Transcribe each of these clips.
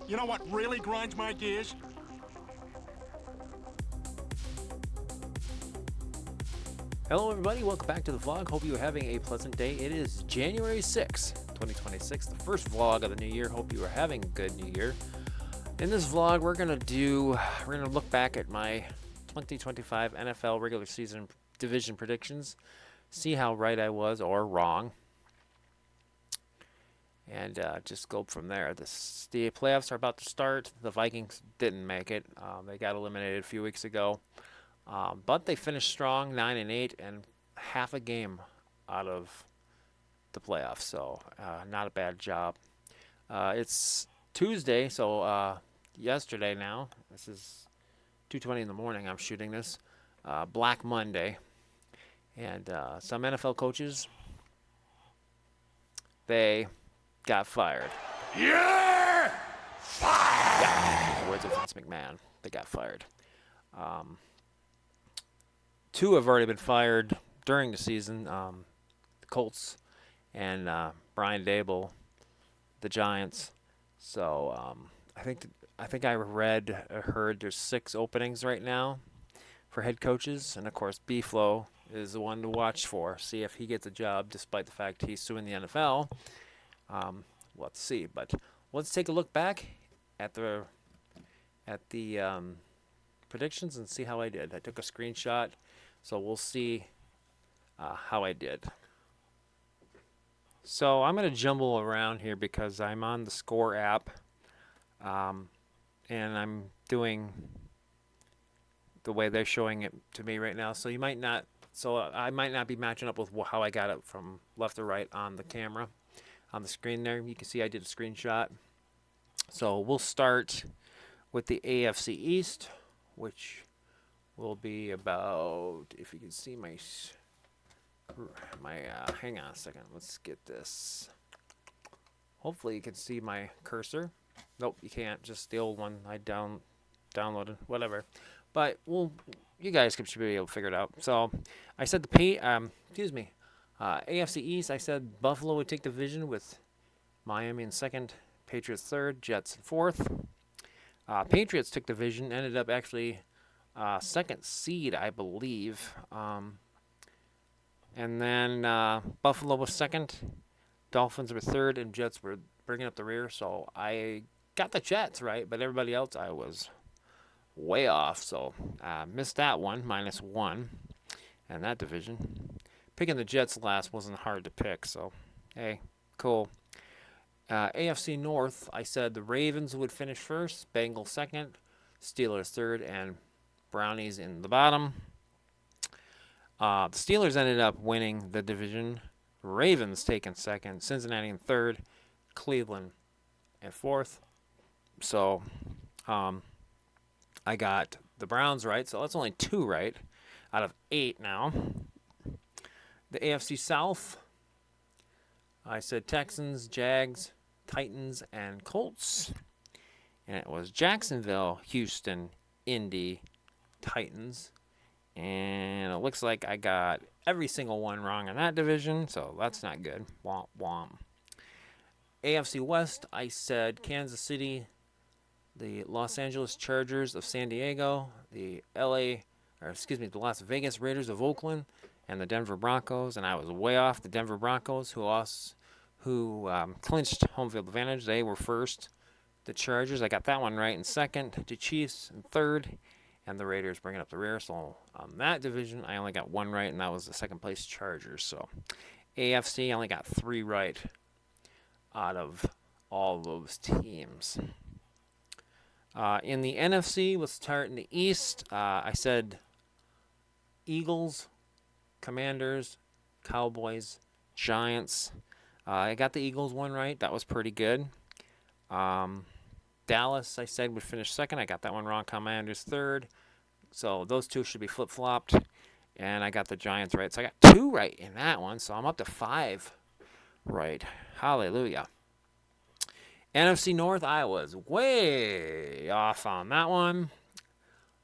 You know what really grinds my gears? Hello everybody, welcome back to the vlog. Hope you are having a pleasant day. It is January 6th, 2026, the first vlog of the new year. Hope you are having a good new year. In this vlog, we're gonna look back at my 2025 NFL regular season division predictions, see how right I was or wrong, and just go from there. The playoffs are about to start. The Vikings didn't make it. They got eliminated a few weeks ago. But they finished strong, 9-8, and half a game out of the playoffs. So not a bad job. It's Tuesday, so yesterday now. This is 2:20 in the morning. I'm shooting this. Black Monday, and some NFL coaches they got fired. Yeah! Fire! Yeah, in the words of Vince McMahon, they got fired. Two have already been fired during the season. The Colts and Brian Dable, the Giants. So I think I heard there's 6 openings right now for head coaches, and of course B-Flow is the one to watch for. See if he gets a job, despite the fact he's suing the NFL. Let's see, but let's take a look back at the predictions and see how I did. I took a screenshot. So we'll see how I did. So I'm going to jumble around here because I'm on the Score app, and I'm doing the way they're showing it to me right now. So you might not. So I might not be matching up with how I got it from left to right on the camera, on the screen there. You can see I did a screenshot. So we'll start with the AFC East, which will be about, if you can see my hang on a second, let's get this. Hopefully you can see my cursor. Nope, you can't, just the old one I downloaded, whatever. But you guys should be able to figure it out. So I said AFC East, I said Buffalo would take the division with Miami in second, Patriots third, Jets in fourth. Patriots took the division, ended up actually second seed, I believe. And then Buffalo was second, Dolphins were third, and Jets were bringing up the rear. So I got the Jets right, but everybody else I was way off. So missed that one, -1, and that division. Picking the Jets last wasn't hard to pick, so hey, cool. AFC North, I said the Ravens would finish first, Bengals second, Steelers third, and Brownies in the bottom. The Steelers ended up winning the division. Ravens taking second, Cincinnati in third, Cleveland in fourth. So I got the Browns right, so that's only 2 right out of 8 now. The AFC South, I said Texans, Jags, Titans, and Colts. And it was Jacksonville, Houston, Indy, Titans, and it looks like I got every single one wrong in that division, so that's not good. Womp womp. AFC West, I said Kansas City, the Los Angeles Chargers of San Diego, the Las Vegas Raiders of Oakland, and the Denver Broncos, and I was way off. The Denver Broncos, who clinched home field advantage, they were first. The Chargers, I got that one right in second. The Chiefs in third, and the Raiders bringing up the rear. So on that division, I only got 1 right, and that was the second place Chargers. So AFC, I only got 3 right out of all those teams. In the NFC, let's start in the East. I said Eagles, Commanders, Cowboys, Giants. I got the Eagles 1 right. That was pretty good. Dallas, I said, would finish second. I got that one wrong. Commanders third. So those 2 should be flip-flopped. And I got the Giants right. So I got 2 right in that one. So I'm up to 5 right. Hallelujah. NFC North, I was way off on that one.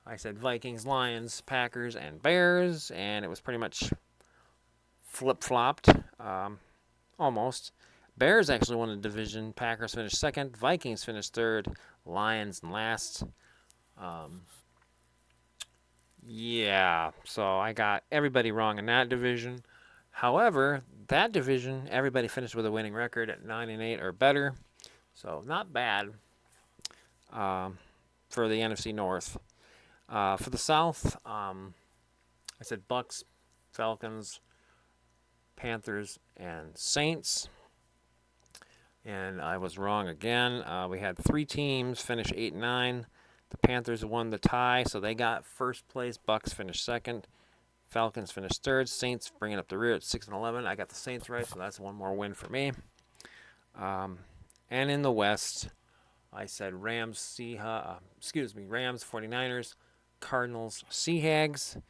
I said Vikings, Lions, Packers, and Bears. And it was pretty much flip-flopped. Almost. Bears actually won the division. Packers finished second. Vikings finished third. Lions last. Yeah, so I got everybody wrong in that division. However, that division, everybody finished with a winning record at 9-8 or better. So not bad for the NFC North. For the South, I said Bucks, Falcons, Panthers, and Saints. And I was wrong again. We had 3 teams finish 8-9. The Panthers won the tie, so they got first place. Bucks finished second. Falcons finished third. Saints bringing up the rear at 6-11. I got the Saints right, so that's one more win for me. And in the West, I said Rams, 49ers, Cardinals, Seahags.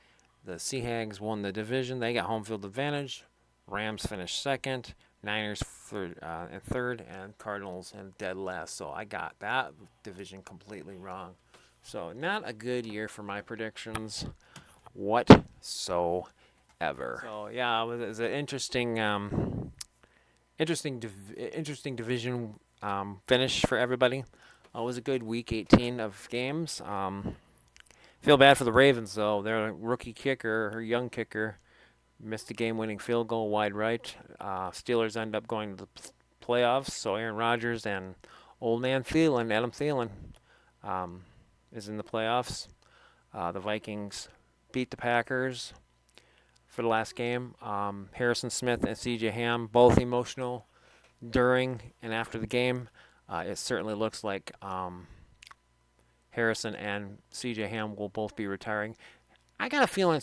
The Seahags won the division. They got home field advantage. Rams finished second. Niners and third, and Cardinals in dead last. So I got that division completely wrong. So not a good year for my predictions whatsoever. So yeah, it was an interesting division finish for everybody. It was a good week 18 of games. Feel bad for the Ravens though. Their rookie kicker, her young kicker, missed a game-winning field goal wide right. Steelers end up going to the playoffs. So Aaron Rodgers and old man Thielen, Adam Thielen, is in the playoffs. The Vikings beat the Packers for the last game. Harrison Smith and C.J. Ham, both emotional during and after the game. It certainly looks like Harrison and C.J. Ham will both be retiring. I got a feeling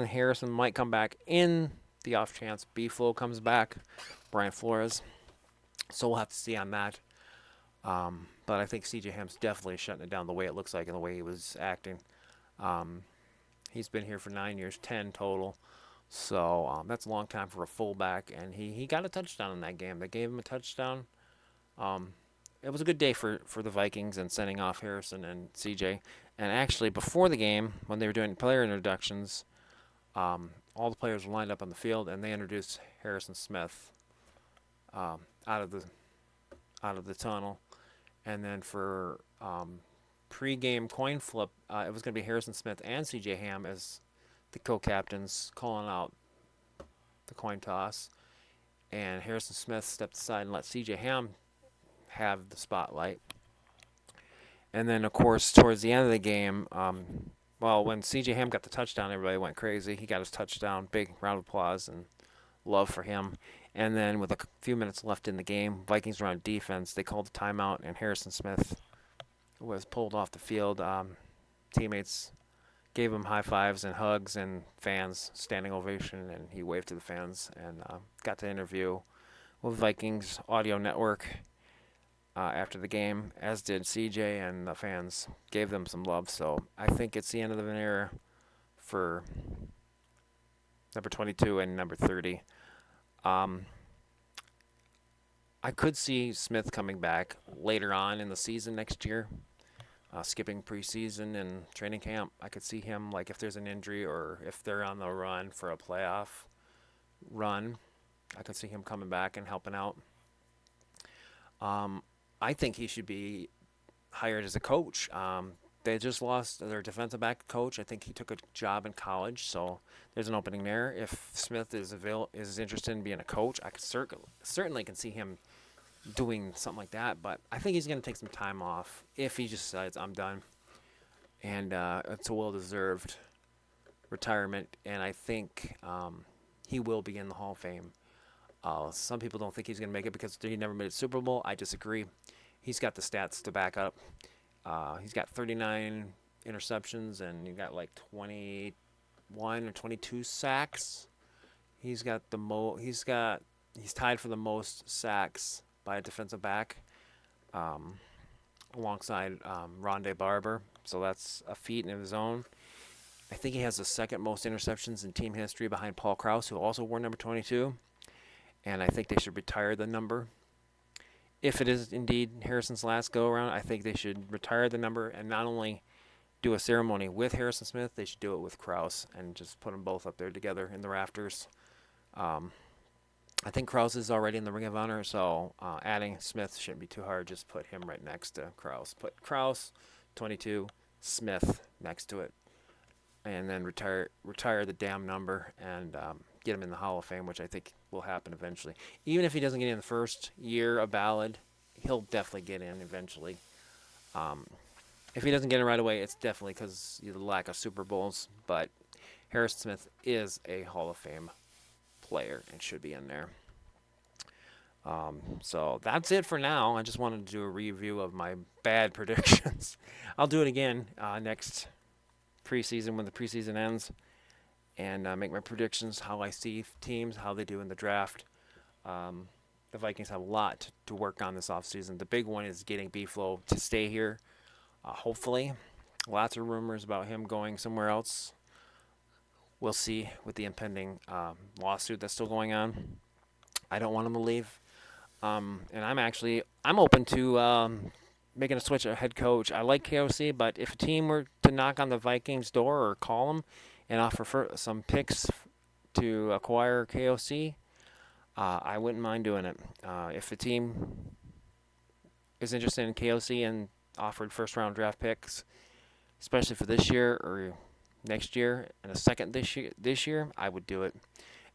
Harrison might come back in the off chance B-Flow comes back, Brian Flores. So we'll have to see on that. But I think C.J. Ham's definitely shutting it down the way it looks like and the way he was acting. He's been here for 9 years, 10 total. So that's a long time for a fullback, and he got a touchdown in that game. They gave him a touchdown. It was a good day for the Vikings and sending off Harrison and C.J. And actually, before the game, when they were doing player introductions, all the players were lined up on the field, and they introduced Harrison Smith out of the tunnel. And then for pre-game coin flip, it was going to be Harrison Smith and C.J. Ham as the co-captains calling out the coin toss. And Harrison Smith stepped aside and let C.J. Ham have the spotlight. And then, of course, towards the end of the game, when C.J. Ham got the touchdown, everybody went crazy. He got his touchdown, big round of applause and love for him. And then with a few minutes left in the game, Vikings were on defense. They called the timeout, and Harrison Smith was pulled off the field. Teammates gave him high fives and hugs, and fans standing ovation, and he waved to the fans and got to interview with Vikings Audio Network after the game, as did CJ, and the fans gave them some love. So I think it's the end of an era for number 22 and number 30. I could see Smith coming back later on in the season next year, skipping preseason and training camp. I could see him, like, if there's an injury or if they're on the run for a playoff run, I could see him coming back and helping out. I think he should be hired as a coach. They just lost their defensive back coach. I think he took a job in college, so there's an opening there. If Smith is interested in being a coach, I could certainly can see him doing something like that. But I think he's going to take some time off if he just decides I'm done, and it's a well-deserved retirement. And I think he will be in the Hall of Fame. Some people don't think he's going to make it because he never made a Super Bowl. I disagree. He's got the stats to back up. He's got 39 interceptions, and he got like 21 or 22 sacks. He's tied for the most sacks by a defensive back, alongside Rondé Barber. So that's a feat in his own. I think he has the second most interceptions in team history behind Paul Krause, who also wore number 22. And I think they should retire the number. If it is indeed Harrison's last go-around, I think they should retire the number and not only do a ceremony with Harrison Smith, they should do it with Krause and just put them both up there together in the rafters. I think Krause is already in the Ring of Honor, so adding Smith shouldn't be too hard. Just put him right next to Krause. Put Krause, 22, Smith next to it, and then retire the damn number and get him in the Hall of Fame, which I think will happen eventually. Even if he doesn't get in the first year of Ballard, he'll definitely get in eventually. If he doesn't get in right away, it's definitely because of the lack of Super Bowls. But Harrison Smith is a Hall of Fame player and should be in there. So that's it for now. I just wanted to do a review of my bad predictions. I'll do it again next preseason when the preseason ends and make my predictions, how I see teams, how they do in the draft. The Vikings have a lot to work on this offseason. The big one is getting B-Flow to stay here, hopefully. Lots of rumors about him going somewhere else. We'll see with the impending lawsuit that's still going on. I don't want him to leave. And I'm open to making a switch at head coach. I like KOC, but if a team were to knock on the Vikings' door or call them and offer some picks to acquire KOC, I wouldn't mind doing it. If a team is interested in KOC and offered first-round draft picks, especially for this year or next year and a second this year, I would do it.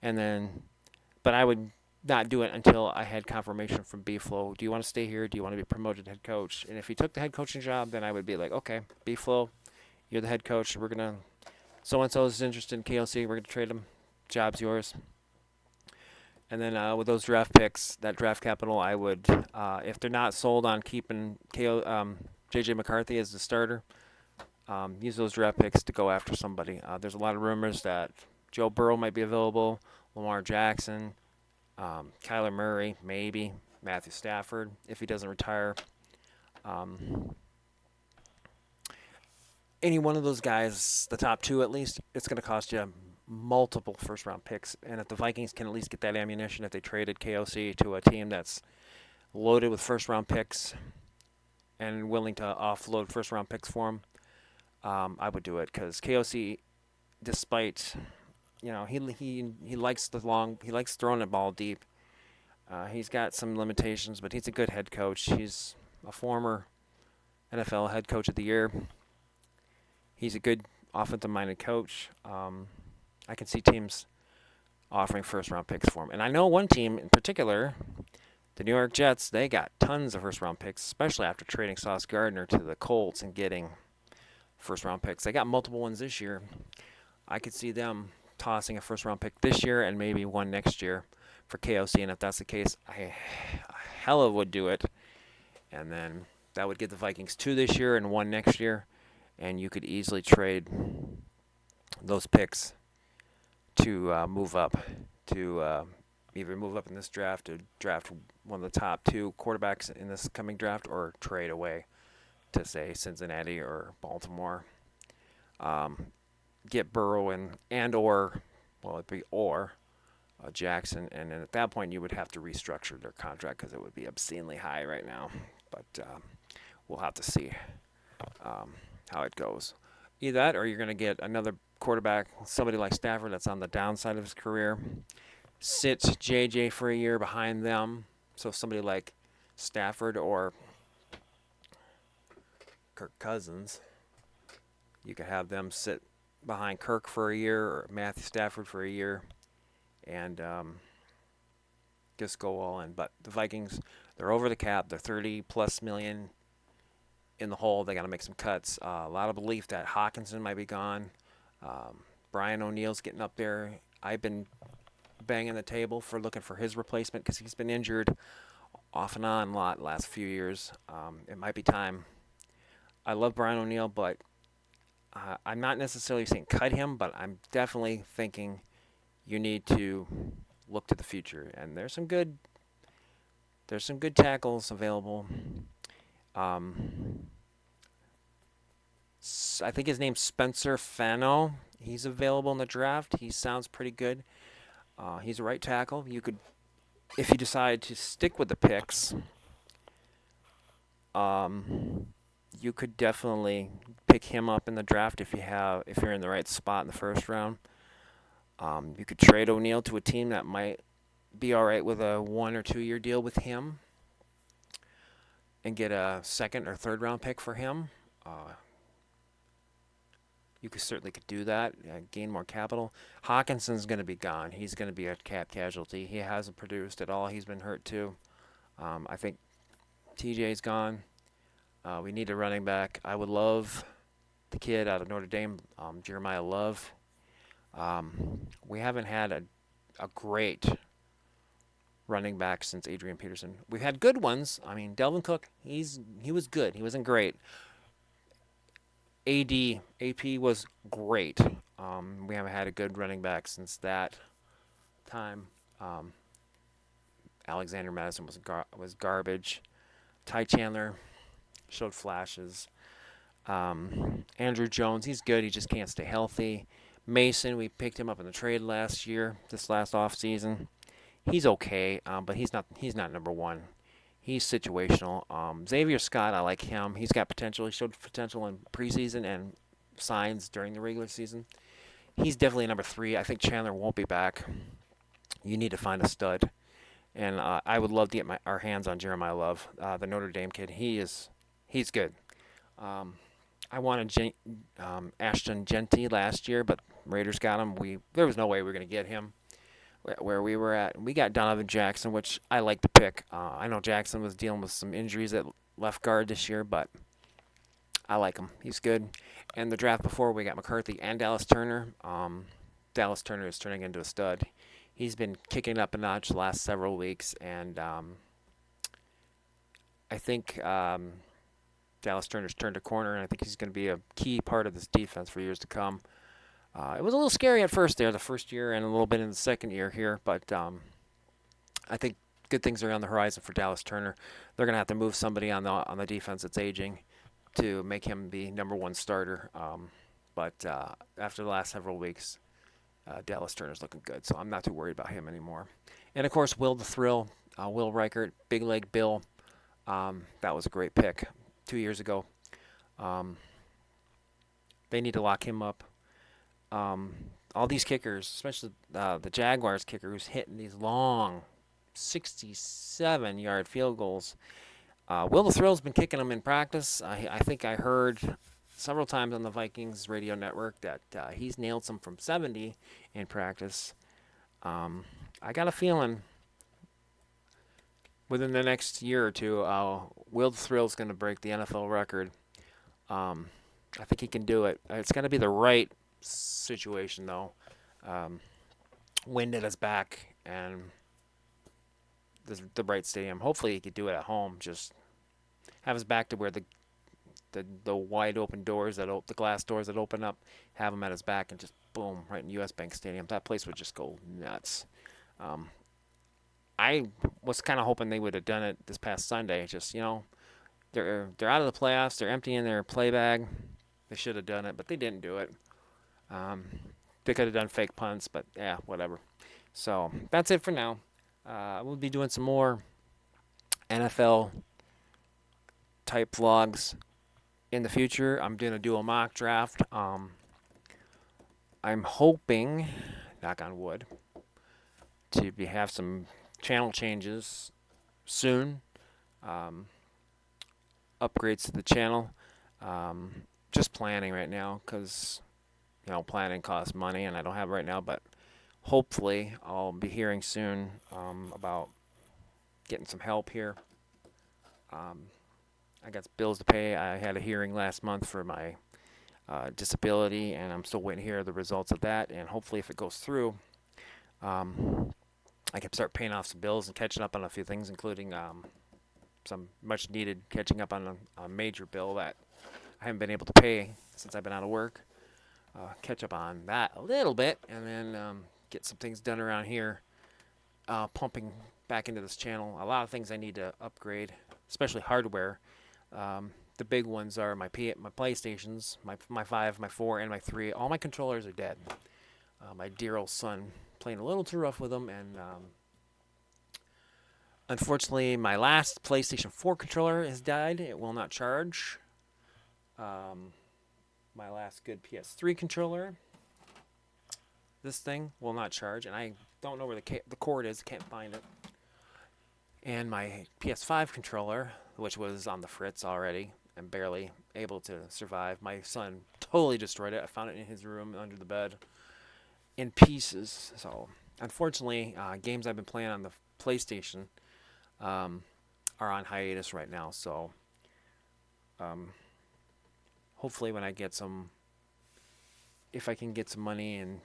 But I would not do it until I had confirmation from B-Flow. Do you want to stay here? Do you want to be promoted head coach? And if he took the head coaching job, then I would be like, okay, B-Flow, you're the head coach. We're going to, so-and-so is interested in KLC. We're going to trade him. Job's yours. And then with those draft picks, that draft capital, I would, if they're not sold on keeping J.J. McCarthy as the starter, use those draft picks to go after somebody. There's a lot of rumors that Joe Burrow might be available, Lamar Jackson, Kyler Murray, maybe, Matthew Stafford, if he doesn't retire. Any one of those guys, the top two at least, it's going to cost you multiple first-round picks. And if the Vikings can at least get that ammunition, if they traded KOC to a team that's loaded with first-round picks and willing to offload first-round picks for him, I would do it. Because KOC, despite... he likes he likes throwing the ball deep. He's got some limitations, but he's a good head coach. He's a former NFL head coach of the year. He's a good offensive-minded coach. I can see teams offering first-round picks for him. And I know one team in particular, the New York Jets, they got tons of first-round picks, especially after trading Sauce Gardner to the Colts and getting first-round picks. They got multiple ones this year. I could see them tossing a first-round pick this year and maybe one next year for KOC. And if that's the case, I hella would do it. And then that would get the Vikings 2 this year and 1 next year. And you could easily trade those picks to move up, to either move up in this draft, to draft one of the top 2 quarterbacks in this coming draft, or trade away to, say, Cincinnati or Baltimore. Get Burrow or Jackson, and then at that point you would have to restructure their contract because it would be obscenely high right now. But we'll have to see how it goes. Either that, or you're going to get another quarterback, somebody like Stafford that's on the downside of his career. Sit JJ for a year behind them, so somebody like Stafford or Kirk Cousins, you could have them sit behind Kirk for a year or Matthew Stafford for a year and just go all in. But the Vikings, they're over the cap. They're $30+ million in the hole. They got to make some cuts. A lot of belief that Hawkinson might be gone. Brian O'Neill's getting up there. I've been banging the table for looking for his replacement because he's been injured off and on a lot the last few years. It might be time. I love Brian O'Neill, but I'm not necessarily saying cut him, but I'm definitely thinking you need to look to the future. And there's some good tackles available. I think his name's Spencer Fano. He's available in the draft. He sounds pretty good. He's a right tackle. You could, if you decide to stick with the picks, you could definitely pick him up in the draft if you're in the right spot in the first round. You could trade O'Neal to a team that might be all right with a 1 or 2 year deal with him and get a second or third round pick for him. You certainly could do that, gain more capital. Hawkinson's going to be gone. He's going to be a cap casualty. He hasn't produced at all. He's been hurt too. I think TJ's gone. We need a running back. I would love the kid out of Notre Dame, Jeremiah Love. We haven't had a great running back since Adrian Peterson. We've had good ones. I mean, Delvin Cook, he was good. He wasn't great. AP was great. We haven't had a good running back since that time. Alexander Madison was garbage. Ty Chandler showed flashes. Andrew Jones, he's good. He just can't stay healthy. Mason, we picked him up in the trade this last off season. He's okay, but he's not number one. He's situational. Xavier Scott, I like him. He's got potential. He showed potential in preseason and signs during the regular season. He's definitely number 3. I think Chandler won't be back. You need to find a stud. And I would love to get our hands on Jeremiah Love, the Notre Dame kid. He's good. I wanted Ashton Genty last year, but Raiders got him. There was no way we were going to get him where we were at. We got Donovan Jackson, which I like to pick. I know Jackson was dealing with some injuries at left guard this year, but I like him. He's good. And the draft before, we got McCarthy and Dallas Turner. Dallas Turner is turning into a stud. He's been kicking up a notch the last several weeks, and I think Dallas Turner's turned a corner, and I think he's going to be a key part of this defense for years to come. It was a little scary at first there, the first year, and a little bit in the second year here, but I think good things are on the horizon for Dallas Turner. They're going to have to move somebody on the defense that's aging to make him the number 1 starter. But after the last several weeks, Dallas Turner's looking good, so I'm not too worried about him anymore. And, of course, Will the Thrill, Will Reichert, Big Leg Bill. That was a great pick 2 years ago. They need to lock him up. All these kickers, especially the Jaguars kicker who's hitting these long 67-yard field goals. Will the Thrill's been kicking them in practice. I think I heard several times on the Vikings radio network that he's nailed some from 70 in practice. I got a feeling within the next year or two, Will the Thrill's going to break the NFL record. I think he can do it. It's got to be the right situation, though. Wind at his back and the right stadium. Hopefully he could do it at home. Just have his back to where the wide open doors, the glass doors that open up, have him at his back and just boom, right in US Bank Stadium. That place would just go nuts. I was kind of hoping they would have done it this past Sunday. Just, they're out of the playoffs. They're emptying their play bag. They should have done it, but they didn't do it. They could have done fake punts, but yeah, whatever. So that's it for now. We'll be doing some more NFL type vlogs in the future. I'm going to do a mock draft. I'm hoping, knock on wood, to have some channel changes soon. Upgrades to the channel. Just planning right now because, planning costs money and I don't have it right now, but hopefully I'll be hearing soon about getting some help here. I got bills to pay. I had a hearing last month for my disability, and I'm still waiting to hear the results of that, and hopefully if it goes through, I can start paying off some bills and catching up on a few things, including some much needed catching up on a major bill that I haven't been able to pay since I've been out of work. Catch up on that a little bit, and then get some things done around here, pumping back into this channel. A lot of things I need to upgrade, especially hardware. The big ones are my PlayStations, my 5, my 4, and my 3. All my controllers are dead. My dear old son playing a little too rough with them, and unfortunately my last PlayStation 4 controller has died. It will not charge. My last good PS3 controller, this thing will not charge, and I don't know where the cord is. Can't find it. And my PS5 controller, which was on the fritz already and barely able to survive. My son totally destroyed it. I found it in his room under the bed in pieces. So, unfortunately, games I've been playing on the PlayStation are on hiatus right now. So, hopefully when I get some, if I can get some money and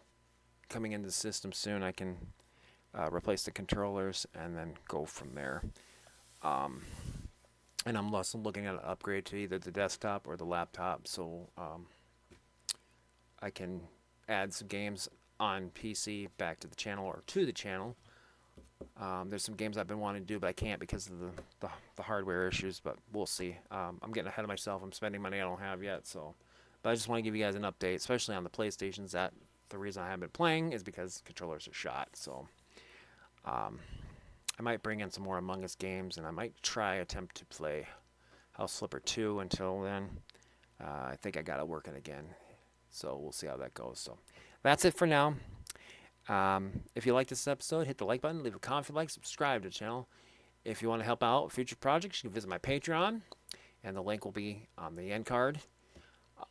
coming into the system soon, I can replace the controllers and then go from there. And I'm also looking at an upgrade to either the desktop or the laptop, so I can add some games on PC back to the channel or to the channel. There's some games I've been wanting to do, but I can't because of the hardware issues, but we'll see. I'm getting ahead of myself. I'm spending money I don't have yet, so. But I just want to give you guys an update, especially on the PlayStations. That the reason I haven't been playing is because controllers are shot, so. I might bring in some more Among Us games, and I might attempt to play House Flipper 2 until then. I think I got it working again, so we'll see how that goes. So that's it for now. If you like this episode, hit the like button, leave a comment if you like, subscribe to the channel. If you want to help out with future projects, you can visit my Patreon, and the link will be on the end card.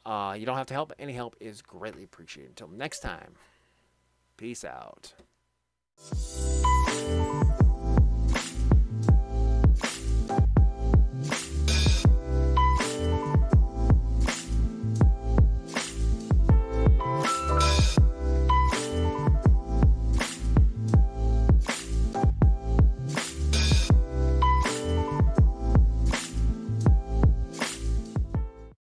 You don't have to help, but any help is greatly appreciated. Until next time, peace out.